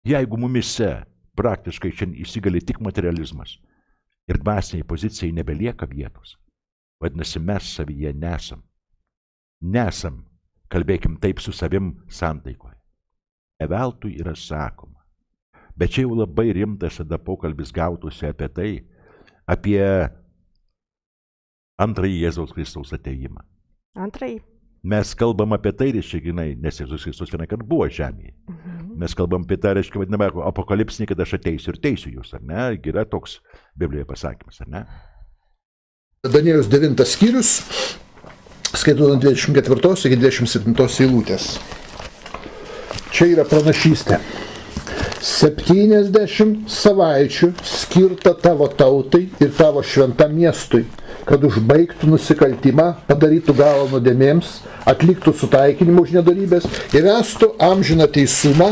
Jeigu mumise praktiškai šiandien įsigali tik materializmas ir dvasiniai pozicijai nebelieka vietos, vadinasi, mes savyje nesam. Nesam, kalbėkim taip su savim santaikoje. Neveltui yra sakoma. Bet čia jau labai rimtas tada pokalbis gautųsi apie tai, apie antrąjį Jėzaus Kristaus ateimą. Antrąjį. Mes kalbam apie tai, reiškia, nes Jėzus Kristus vieną kartą buvo žemėje. Mes kalbam apie tą, reiškia, vadinamą apokalipsinį, kad aš ateisiu ir teisiu jūs, ar ne? Yra toks Biblijoje pasakymas, ar ne? Danieliaus 9 skyrius, skaitau nuo 24 iki 27 eilutės. Čia yra pranašystė. 70 savaičių skirta tavo tautai ir tavo šventam miestui, kad užbaigtų nusikaltimą, padarytų galą nuodėmėms, atliktų sutaikinimą už nedarybės, įvestų amžiną teisumą,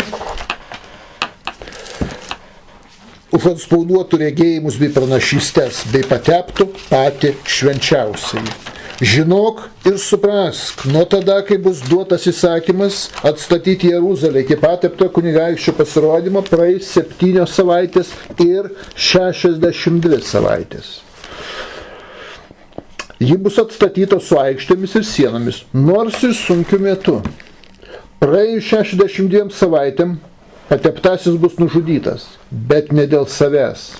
užantspauduotų regėjimus bei pranašystes, bei pateptų patį švenčiausiai. Žinok ir suprask, nuo tada, kai bus duotas įsakymas atstatyti Jeruzalę iki pateptojo kunigaikščio pasirodymo, praeis 7 savaitės ir 62 savaitės. Ji bus atstatyta su aikštėmis ir sienomis, nors ir sunkiu metu. Praėjus 62 savaitėm pateptasis bus nužudytas, bet ne dėl savęs.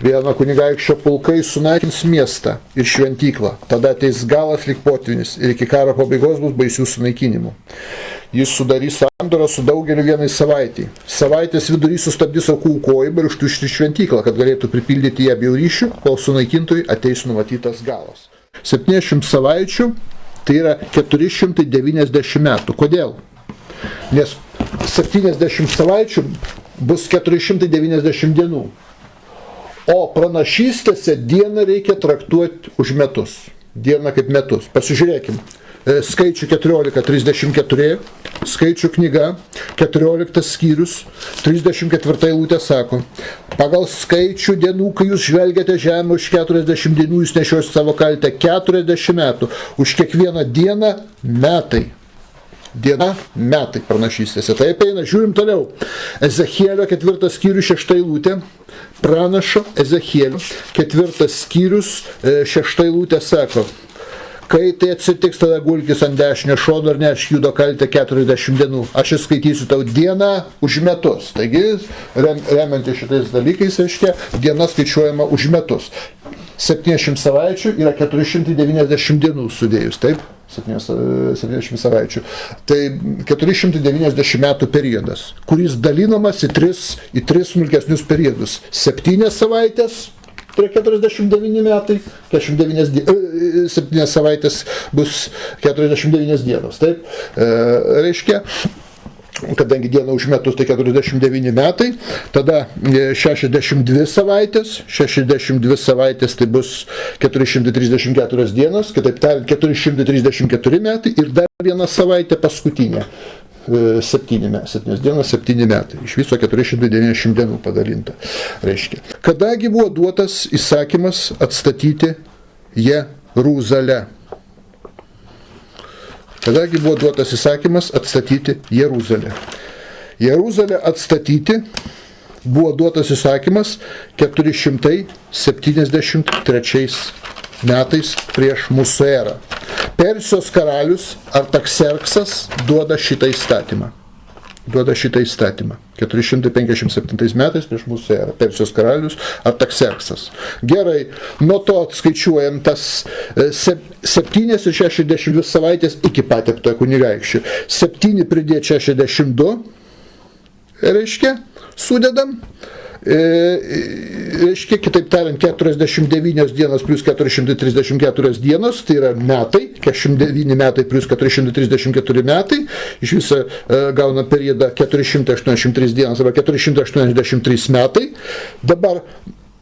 Vieno kunigaikščio pulkai sunaikins miestą ir šventyklą, tada ateis galas lyg potvynis ir iki karo pabaigos bus baisių sunaikinimų. Jis sudarys sandorą su daugeliu vienai savaitį. Savaitės vidury sustabdys aukų aukojimą ir užtušti šventyklą, kad galėtų pripildyti ją bjaurysčių, kol sunaikintojui ateis numatytas galas. 70 savaičių tai yra 490 metų. Kodėl? Nes 70 savaičių bus 490 dienų. O pranašystėse dieną reikia traktuoti už metus. Dieną kaip metus. Pasižiūrėkim. Skaičių 14:34, skaičių knyga, 14 skyrius, 34 eilutė sako, pagal skaičių dienų, kai jūs žvelgiate žemę, už 40 dienų jūs nešios savo kaltę 40 metų, už kiekvieną dieną metai. Diena, metai pranašystėse. Taip eina, žiūrim toliau. Ezechielio 4 skyrius 6 eilutė, pranašo Ezechielio 4 skyrius 6 eilutė sako, kai tai atsitiks, tada gulkis ant dešinio šono ir nešk judo kaltę 40 dienų. Aš įskaitysiu tau dieną už metus. Taigi, remiantis šitais dalykais, reiškia, diena skaičiuojama už metus. 70 savaičių yra 490 dienų sudėjus, taip? 70 savaičių. Tai 490 metų periodas, kuris dalinamas į tris smulkesnius periodus. 7 savaitės, tai 49 metai, 7 savaitės bus 49 dienos, taip? Reiškia, kadangi diena už metus tai 49 metai, tada 62 savaitės tai bus 434 dienos, kitaip tariant 434 metai ir dar viena savaitė paskutinė. 7 dienos, 7 metai. Iš viso 490 dienų padalinta. Reiškia. Kadagi buvo duotas įsakymas atstatyti Jeruzalę? Kadagi buvo duotas įsakymas atstatyti Jeruzalę? Jeruzalę atstatyti buvo duotas įsakymas 473 metais prieš mūsų erą. Persijos karalius Artakserksas duoda šitą įstatymą. 457 metais prieš mūsų erą. Persijos karalius Artakserksas. Gerai, nuo to atskaičiuojam tas 7 ir 62 savaitės iki pateptojo kunigaikščio. 7 pridėti 62, reiškia, sudedam. Reiškia, kitaip tariant, 49 dienos plus 434 dienos, tai yra metai, 49 metai plus 434 metai, iš viso gauna periodą 483 dienos arba 483 metai. Dabar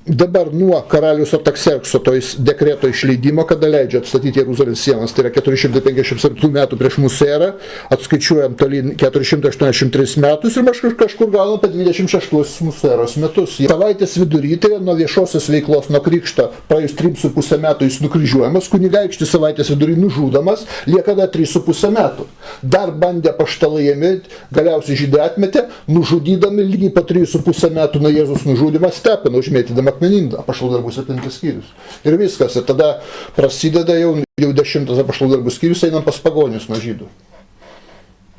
dabar nuo karalius Artakserkso dekreto išleidimo, kada leidžia atstatyti Jeruzalės sienas, tai yra 457 metų prieš mūsų erą, atskaičiuojam tolyn 483 metus ir mes kažkur gaunam apie 26 mūsų eros metus. Savaitės vidury, tai nuo viešosios veiklos, nuo krikšto, praėjus 3,5 metų jis nukryžiuojamas, kunigaikštis savaitės vidury nužudomas, lieka dar 3,5 metų. Dar bandė apaštalai jame, galiausiai žydai atmetė, nužudydami lygiai po 3,5 metų nuo Jėzus nužudymą Stepaną, užmėtydami akmenindą, apaštalų darbų 7 skyrius. Ir viskas, ir tada prasideda jau 10 apaštalų darbų skyrius, einam pas pagonius nuo žydų.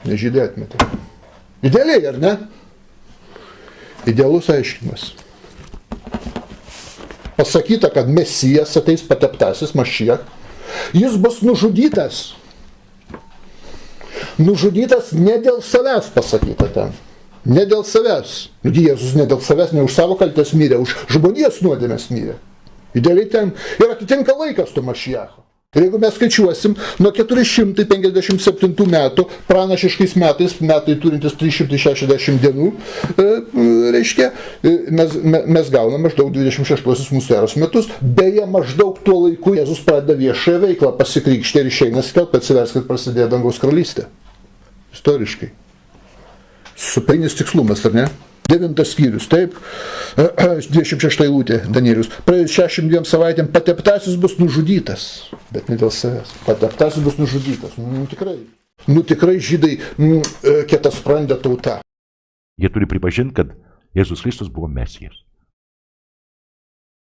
Nes žydai atmetė. Idealiai, ar ne? Idealus aiškinimas. Pasakyta, kad Mesijas ateis pateptasis, Mašiach. Jis bus nužudytas. Nužudytas ne dėl savęs, pasakyta ten. Ne dėl savęs. Jėzus ne dėl savęs, ne už savo kaltės mirė, už žmonijos nuodėmės mirė. Idealiai ten ir atitinka laikas to Mašiacho. Ir jeigu mes skaičiuosim, nuo 457 metų, pranašiškais metai turintis 360 dienų, reiškia, mes gauname maždaug 26 mūsų eros metus. Beje, maždaug tuo laiku Jėzus pradeda viešąją veiklą, pasikrikštė ir išeina skelbti, atsiverskit, prasidėjo dangaus karalystė. Istoriškai. Superinis tikslumas, ar ne? 9 skyrius, taip, 26 eilutė Danielius. Praėjus 62 savaitėm pateptasis bus nužudytas, bet ne dėl savęs. Pateptasis bus nužudytas. Tikrai žydai kietasprandė tauta. Jie turi pripažinti, kad Jėzus Kristus buvo Mesijas.